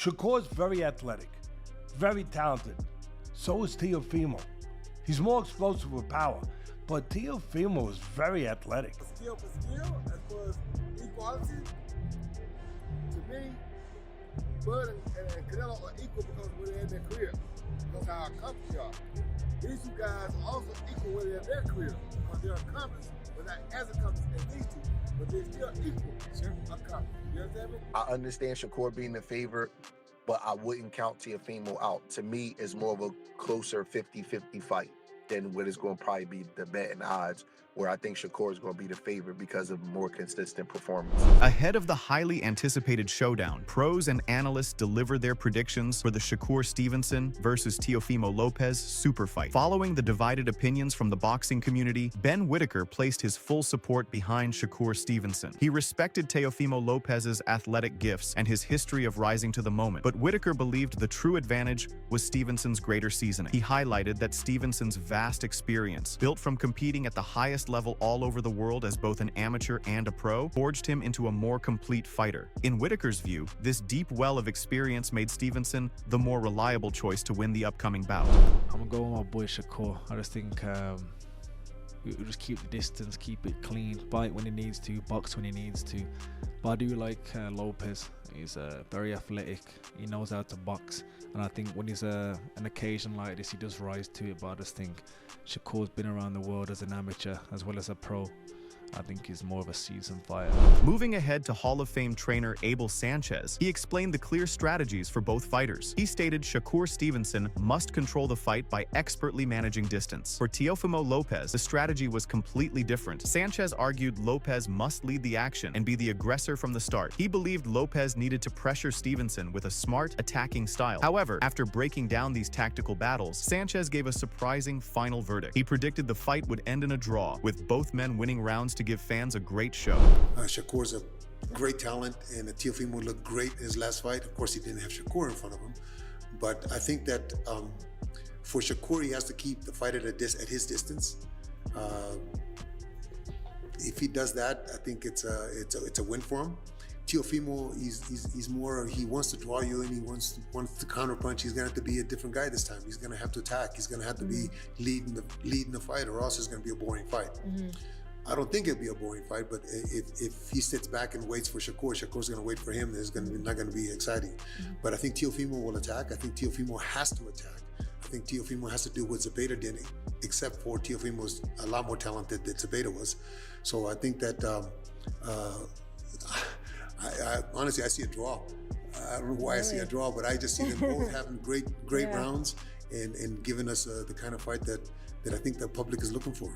Shakur's very athletic, very talented. So is Teofimo. He's more explosive with power, but Teofimo is very athletic. Skill for skill, as far as equality, to me, Bud and Canelo are equal because where they're in their career. Because how accomplished they are. These two guys are also equal where they're in their career. Because they're accomplished, but not as accomplished as these two. But they're still equal accomplished. You understand me? I understand Shakur being the favorite, but I wouldn't count Teofimo out. To me, it's more of a closer 50-50 fight than what is going to probably be the betting odds, where I think Shakur is going to be the favorite because of more consistent performance. Ahead of the highly anticipated showdown, pros and analysts delivered their predictions for the Shakur Stevenson versus Teofimo Lopez super fight. Following the divided opinions from the boxing community, Ben Whitaker placed his full support behind Shakur Stevenson. He respected Teofimo Lopez's athletic gifts and his history of rising to the moment, but Whitaker believed the true advantage was Stevenson's greater seasoning. He highlighted that Stevenson's vast experience, built from competing at the highest level all over the world as both an amateur and a pro, forged him into a more complete fighter. In Whitaker's view, this deep well of experience made Stevenson the more reliable choice to win the upcoming bout. I'm gonna go with my boy Shakur. I just think we'll just keep the distance, keep it clean, fight when he needs to, box when he needs to. But I do like Lopez. He's very athletic, he knows how to box, and I think when he's an occasion like this, he does rise to it. But I just think Shakur's been around the world as an amateur as well as a pro. I think he's more of a seasoned fighter. Moving ahead to Hall of Fame trainer Abel Sanchez, he explained the clear strategies for both fighters. He stated Shakur Stevenson must control the fight by expertly managing distance. For Teofimo Lopez, the strategy was completely different. Sanchez argued Lopez must lead the action and be the aggressor from the start. He believed Lopez needed to pressure Stevenson with a smart, attacking style. However, after breaking down these tactical battles, Sanchez gave a surprising final verdict. He predicted the fight would end in a draw, with both men winning rounds to give fans a great show. Shakur's a great talent, and Teofimo looked great in his last fight. Of course, he didn't have Shakur in front of him, but I think that for Shakur, he has to keep the fight at his distance. If he does that, I think it's a win for him. Teofimo, he's more, he wants to draw you in, he wants to counter punch. He's gonna have to be a different guy this time. He's gonna have to attack. He's gonna have to be leading the fight, or else it's gonna be a boring fight. I don't think it'll be a boring fight, but if he sits back and waits for Shakur's going to wait for him, it's not going to be exciting. But I think Teofimo will attack. I think Teofimo has to attack. I think Teofimo has to do what Zepeda did, except for Teofimo's a lot more talented than Zepeda was. So I think that, honestly, I see a draw. I don't know why I see a draw, but I just see them both having great rounds and giving us the kind of fight that I think the public is looking for.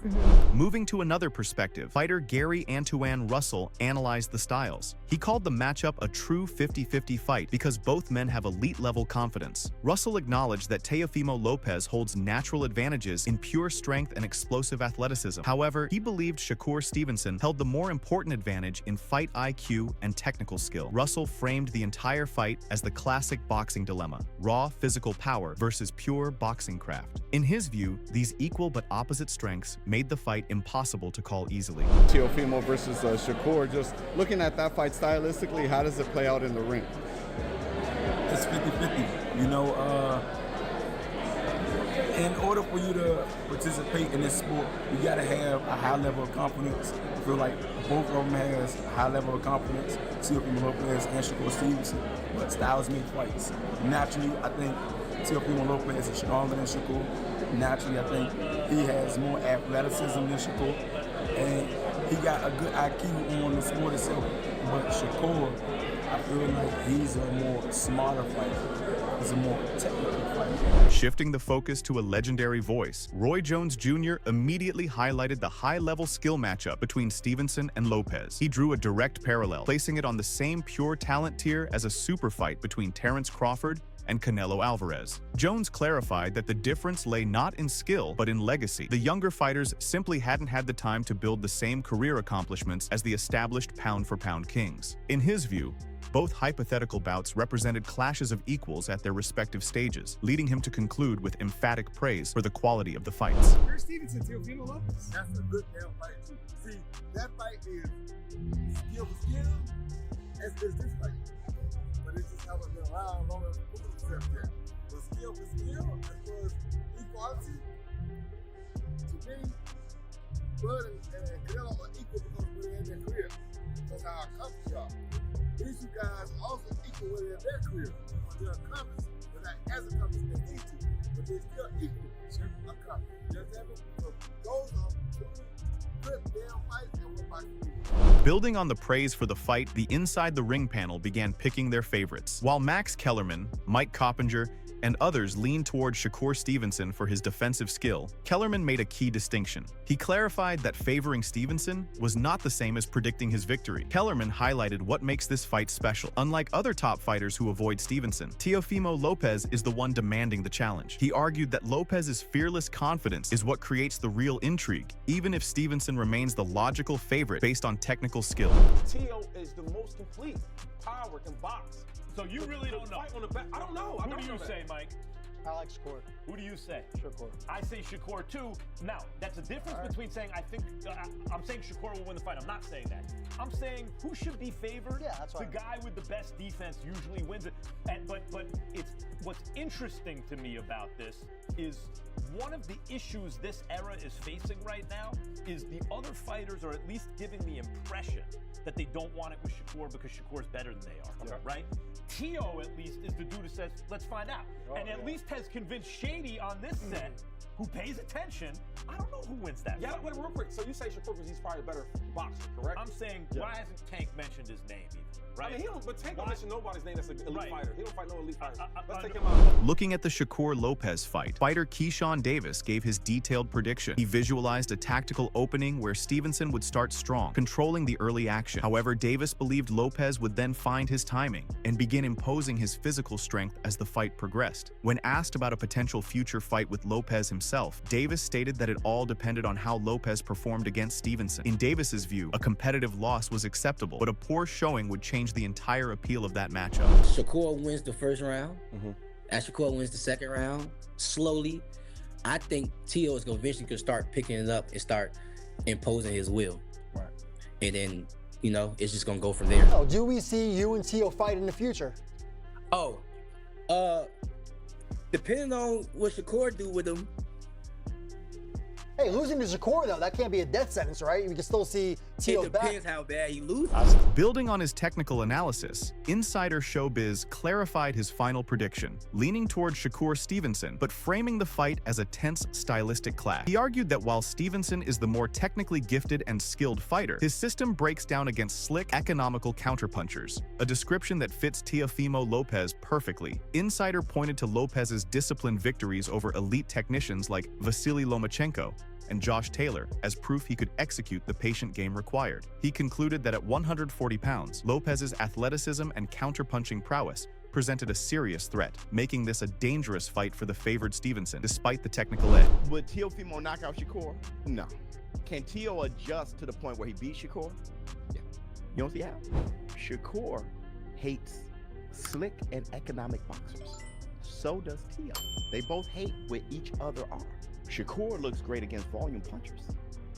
Moving to another perspective, fighter Gary Antoine Russell analyzed the styles. He called the matchup a true 50-50 fight because both men have elite-level confidence. Russell acknowledged that Teofimo Lopez holds natural advantages in pure strength and explosive athleticism. However, he believed Shakur Stevenson held the more important advantage in fight IQ and technical skill. Russell framed the entire fight as the classic boxing dilemma: raw physical power versus pure boxing craft. In his view, these equal but opposite strengths made the fight impossible to call easily. Teofimo versus Shakur, just looking at that fight stylistically, how does it play out in the ring? It's 50-50. You know, in order for you to participate in this sport, you gotta have a high level of confidence. I feel like both of them has a high level of confidence, Teofimo Lopez and Shakur Stevenson, but styles make fights. Naturally, I think Teofimo Lopez is stronger than Shakur. Naturally, I think he has more athleticism than Shakur, and he got a good IQ on the sport itself. But Shakur, I feel like he's a more smarter fighter. He's a more technical fighter. Shifting the focus to a legendary voice, Roy Jones Jr. immediately highlighted the high-level skill matchup between Stevenson and Lopez. He drew a direct parallel, placing it on the same pure talent tier as a super fight between Terrence Crawford and Canelo Alvarez. Jones clarified that the difference lay not in skill, but in legacy. The younger fighters simply hadn't had the time to build the same career accomplishments as the established pound-for-pound kings. In his view, both hypothetical bouts represented clashes of equals at their respective stages, leading him to conclude with emphatic praise for the quality of the fights. Where's Stevenson, Teofimo Lopez? That's a good damn fight, too. See, that fight is skill for skill, as good as this fight. But they just haven't been around long enough to prove themselves yet. But skill for skill, as far as equality, to me, Bud and Canelo are equal because of where they're in their career. That's how accomplished they are. These two guys are also equal where they're in their career. They're accomplished, but not as accomplished as they need to. But they're still equal accomplished. You understand me? So those are two good damn fights and one fight to do. Building on the praise for the fight, the Inside the Ring panel began picking their favorites. While Max Kellerman, Mike Coppinger, and others leaned toward Shakur Stevenson for his defensive skill, Kellerman made a key distinction. He clarified that favoring Stevenson was not the same as predicting his victory. Kellerman highlighted what makes this fight special. Unlike other top fighters who avoid Stevenson, Teofimo Lopez is the one demanding the challenge. He argued that Lopez's fearless confidence is what creates the real intrigue, even if Stevenson remains the logical favorite based on technical skill. Teo is the most complete power in box. So you really don't know? I don't know. Who do you say, Mike? I like Shakur. Who do you say? Shakur. I say Shakur too. Now, that's a difference between saying I'm saying Shakur will win the fight. I'm not saying that. I'm saying who should be favored. Yeah, that's the guy with the best defense usually wins it. But it's what's interesting to me about this is one of the issues this era is facing right now is the other fighters are at least giving the impression that they don't want it with Shakur because Shakur's better than they are, right? Teo, at least, is the dude who says, let's find out. And at least has convinced Shady on this set, who pays attention. I don't know who wins that fight. Wait, real quick. So you say Shakur because he's probably a better boxer, correct? I'm saying, why hasn't Tank mentioned his name even? Right? I mean, but Tank don't mention nobody's name that's an elite fighter. He don't fight no elite fighters. Let's take him out. Looking at the Shakur Lopez fight, fighter Keyshawn Davis gave his detailed prediction. He visualized a tactical opening where Stevenson would start strong, controlling the early action. However, Davis believed Lopez would then find his timing and begin imposing his physical strength as the fight progressed. When asked about a potential future fight with Lopez himself, Davis stated that it all depended on how Lopez performed against Stevenson. In Davis's view, a competitive loss was acceptable, but a poor showing would change the entire appeal of that matchup. Shakur wins the first round. And Shakur wins the second round. Slowly, I think Teo is eventually gonna start picking it up and start imposing his will. Right. And then, you know, it's just gonna go from there. Oh, do we see you and Teo fight in the future? Oh, depending on what Shakur do with him. Hey, losing to Shakur though, that can't be a death sentence, right? We can still see Teo back. It depends how bad he loses. Building on his technical analysis, Insider Showbiz clarified his final prediction, leaning toward Shakur Stevenson, but framing the fight as a tense stylistic clash. He argued that while Stevenson is the more technically gifted and skilled fighter, his system breaks down against slick, economical counterpunchers, a description that fits Teofimo Lopez perfectly. Insider pointed to Lopez's disciplined victories over elite technicians like Vasily Lomachenko and Josh Taylor as proof he could execute the patient game required. He concluded that at 140 pounds, Lopez's athleticism and counterpunching prowess presented a serious threat, making this a dangerous fight for the favored Stevenson, despite the technical edge. Would Teofimo knock out Shakur? No. Can Teo adjust to the point where he beats Shakur? Yeah. You don't see how? Shakur hates slick and economic boxers. So does Teo. They both hate where each other are. Shakur looks great against volume punchers.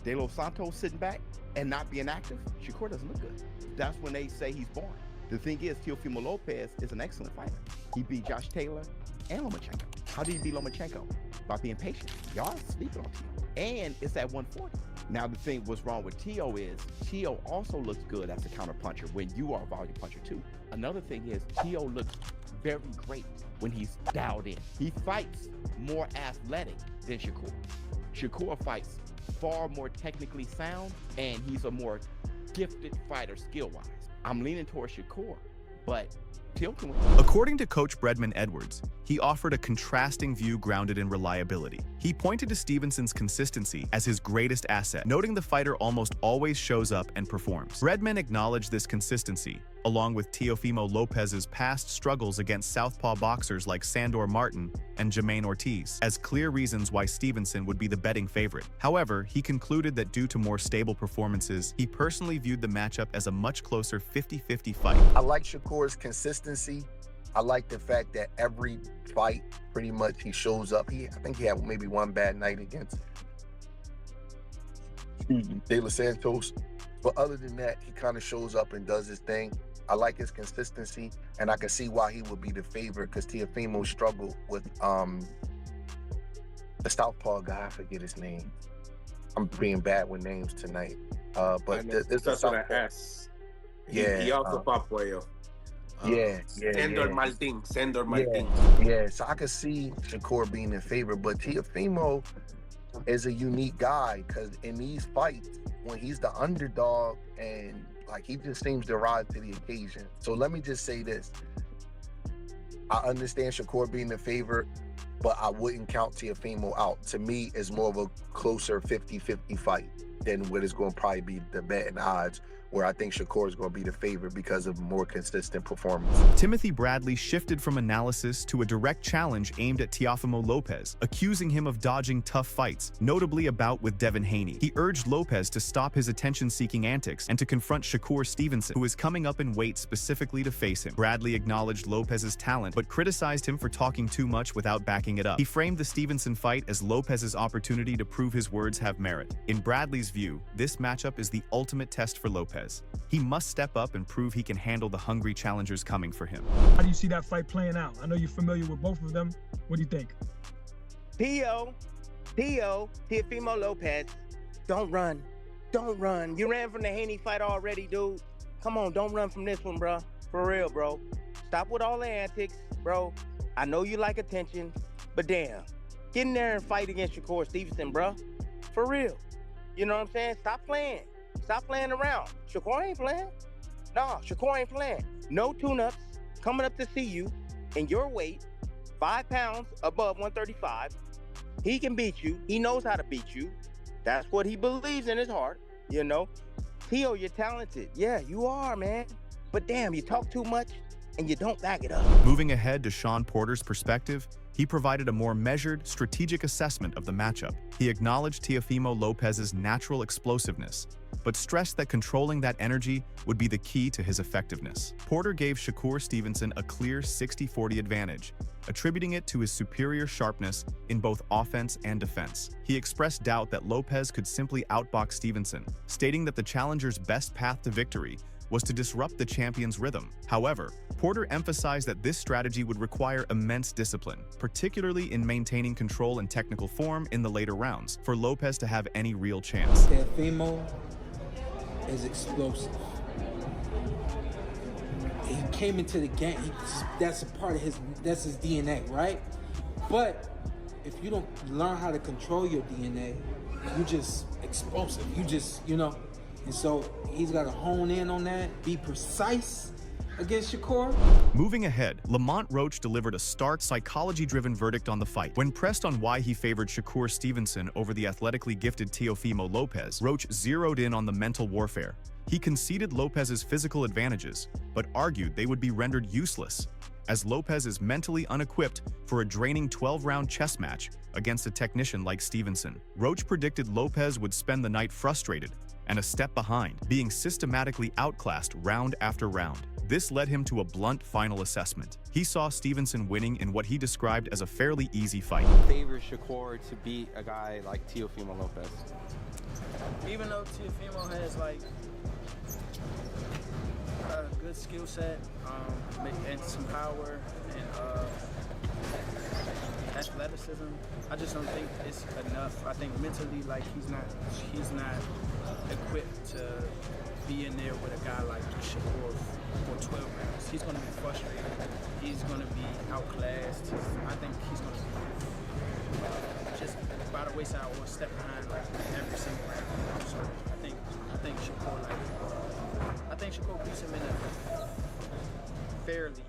De Los Santos sitting back and not being active, Shakur doesn't look good. That's when they say he's boring. The thing is, Teofimo Lopez is an excellent fighter. He beat Josh Taylor and Lomachenko. How did he beat Lomachenko? By being patient. Y'all sleeping on Teo. And it's at 140. Now the thing what's wrong with Teo is, Teo also looks good as a counter puncher when you are a volume puncher too. Another thing is, Teo looks very great when he's dialed in. He fights more athletic than Shakur. Shakur fights far more technically sound, and he's a more gifted fighter skill-wise. I'm leaning towards Shakur, but Teo can win. According to coach Bredman Edwards, he offered a contrasting view grounded in reliability. He pointed to Stevenson's consistency as his greatest asset, noting the fighter almost always shows up and performs. Bredman acknowledged this consistency, along with Teofimo Lopez's past struggles against southpaw boxers like Sandor Martin and Jermaine Ortiz, as clear reasons why Stevenson would be the betting favorite. However, he concluded that due to more stable performances, he personally viewed the matchup as a much closer 50-50 fight. I like Shakur's consistency. I like the fact that every fight, pretty much, he shows up. I think he had maybe one bad night against De Los Santos. But other than that, he kind of shows up and does his thing. I like his consistency, and I can see why he would be the favorite because Teofimo struggled with the southpaw guy. I forget his name. I'm being bad with names tonight. But this is an S. Yeah. He also fought for you. Sandor Martin. Yeah, so I could see Shakur being in favor, but Teofimo is a unique guy because in these fights, when he's the underdog and like he just seems to rise to the occasion. So let me just say this. I understand Shakur being the favorite, but I wouldn't count Teofimo out. To me, it's more of a closer 50-50 fight than what is going to probably be the betting odds, where I think Shakur is going to be the favorite because of more consistent performance. Timothy Bradley shifted from analysis to a direct challenge aimed at Teofimo Lopez, accusing him of dodging tough fights, notably a bout with Devin Haney. He urged Lopez to stop his attention-seeking antics and to confront Shakur Stevenson, who is coming up in weight specifically to face him. Bradley acknowledged Lopez's talent, but criticized him for talking too much without backing it up. He framed the Stevenson fight as Lopez's opportunity to prove his words have merit. In Bradley's view, this matchup is the ultimate test for Lopez. He must step up and prove he can handle the hungry challengers coming for him. How do you see that fight playing out? I know you're familiar with both of them. What do you think? Teofimo Lopez, don't run. Don't run. You ran from the Haney fight already, dude. Come on, don't run from this one, bro. For real, bro. Stop with all the antics, bro. I know you like attention, but damn. Get in there and fight against Shakur Stevenson, bro. For real. You know what I'm saying? Stop playing. Stop playing around. Shakur ain't playing. No, Shakur ain't playing. No tune-ups coming up to see you in your weight, 5 pounds above 135. He can beat you. He knows how to beat you. That's what he believes in his heart, you know. Teo, you're talented. Yeah, you are, man. But damn, you talk too much and you don't back it up. Moving ahead to Sean Porter's perspective, he provided a more measured, strategic assessment of the matchup. He acknowledged Teofimo Lopez's natural explosiveness, but stressed that controlling that energy would be the key to his effectiveness. Porter gave Shakur Stevenson a clear 60-40 advantage, attributing it to his superior sharpness in both offense and defense. He expressed doubt that Lopez could simply outbox Stevenson, stating that the challenger's best path to victory was to disrupt the champion's rhythm. However, Porter emphasized that this strategy would require immense discipline, particularly in maintaining control and technical form in the later rounds, for Lopez to have any real chance. Teofimo is explosive. He came into the game, that's a part of that's his DNA, right? But if you don't learn how to control your DNA, you just explosive. You just, you know, and so he's got to hone in on that, be precise against Shakur. Moving ahead, Lamont Roach delivered a stark, psychology-driven verdict on the fight. When pressed on why he favored Shakur Stevenson over the athletically gifted Teofimo Lopez, Roach zeroed in on the mental warfare. He conceded Lopez's physical advantages, but argued they would be rendered useless, as Lopez is mentally unequipped for a draining 12-round chess match against a technician like Stevenson. Roach predicted Lopez would spend the night frustrated and a step behind, being systematically outclassed round after round. This led him to a blunt final assessment. He saw Stevenson winning in what he described as a fairly easy fight. Favor Shakur to beat a guy like Teofimo Lopez. Even though Teofimo has like a good skill set and some power and athleticism, I just don't think it's enough. I think mentally, like he's not equipped to be in there with a guy like Shakur for 12 rounds. He's going to be frustrated. He's going to be outclassed. I think he's going to be just by the wayside or a step behind like every single round. So I think Shakur beats him in a fairly easy.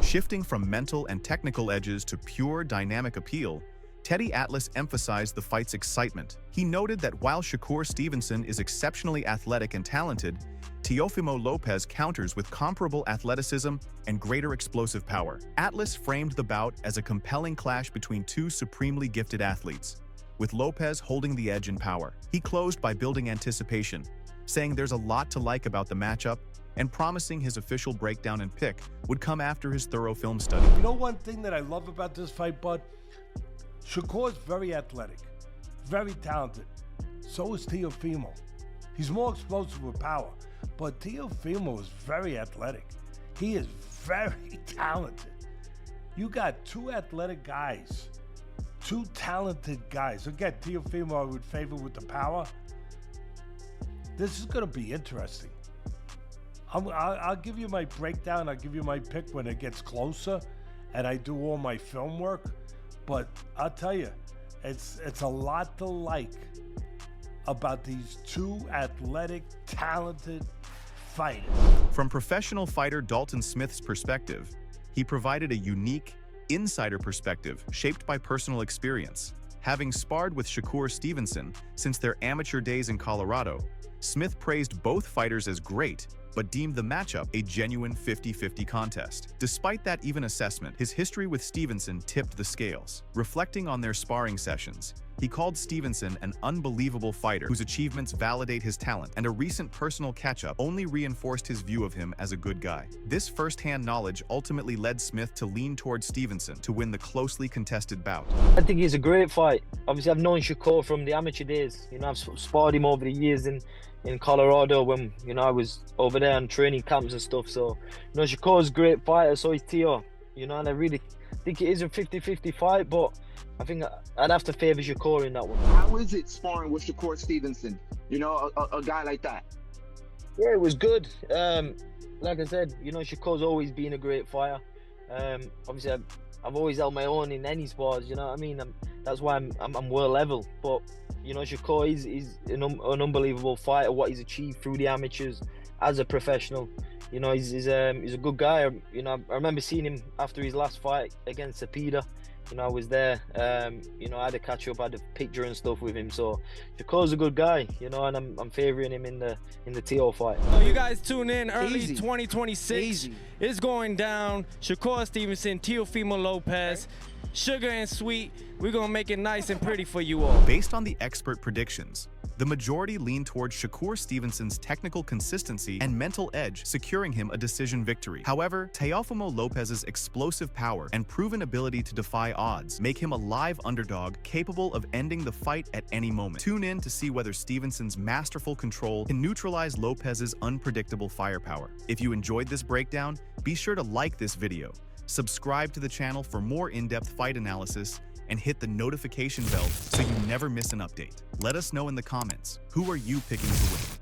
Shifting from mental and technical edges to pure dynamic appeal, Teddy Atlas emphasized the fight's excitement. He noted that while Shakur Stevenson is exceptionally athletic and talented, Teofimo Lopez counters with comparable athleticism and greater explosive power. Atlas framed the bout as a compelling clash between two supremely gifted athletes, with Lopez holding the edge in power. He closed by building anticipation, saying there's a lot to like about the matchup and promising his official breakdown and pick would come after his thorough film study. You know one thing that I love about this fight, Bud? Shakur's very athletic, very talented. So is Teofimo. He's more explosive with power, but Teofimo is very athletic. He is very talented. You got two athletic guys, two talented guys. Again, Teofimo I would favor with the power. This is going to be interesting. I'll give you my breakdown. I'll give you my pick when it gets closer and I do all my film work. But I'll tell you, it's a lot to like about these two athletic, talented fighters. From professional fighter Dalton Smith's perspective, he provided a unique, insider perspective shaped by personal experience. Having sparred with Shakur Stevenson since their amateur days in Colorado, Smith praised both fighters as great, but deemed the matchup a genuine 50-50 contest. Despite that even assessment, his history with Stevenson tipped the scales. Reflecting on their sparring sessions, he called Stevenson an unbelievable fighter whose achievements validate his talent, and a recent personal catch-up only reinforced his view of him as a good guy. This first-hand knowledge ultimately led Smith to lean towards Stevenson to win the closely contested bout. I think he's a great fight. Obviously, I've known Shakur from the amateur days. You know, I've sparred him over the years in Colorado when, you know, I was over there on training camps and stuff. So, you know, Shakur's a great fighter, so is Teo. You know, and I really think it is a 50-50 fight, but I think I'd have to favour Shakur in that one. How is it sparring with Shakur Stevenson? You know, a guy like that? Yeah, it was good. Like I said, you know, Shakur's always been a great fighter. Obviously, I've always held my own in any sports, you know what I mean? That's why I'm world level. But, you know, Shakur is an unbelievable fighter, what he's achieved through the amateurs as a professional. You know, he's a good guy. You know, I remember seeing him after his last fight against Cepeda. You know, I was there. You know, I had a catch up, I had a picture and stuff with him. So Shakur's a good guy, you know, and I'm favouring him in the Teo fight. So you guys tune in early 2026. Easy. It's going down. Shakur Stevenson, Teofimo Lopez, sugar and sweet. We're gonna make it nice and pretty for you all. Based on the expert predictions, the majority lean towards Shakur Stevenson's technical consistency and mental edge, securing him a decision victory. However, Teofimo Lopez's explosive power and proven ability to defy odds make him a live underdog capable of ending the fight at any moment. Tune in to see whether Stevenson's masterful control can neutralize Lopez's unpredictable firepower. If you enjoyed this breakdown, be sure to like this video, subscribe to the channel for more in-depth fight analysis, and hit the notification bell so you never miss an update. Let us know in the comments, who are you picking to win?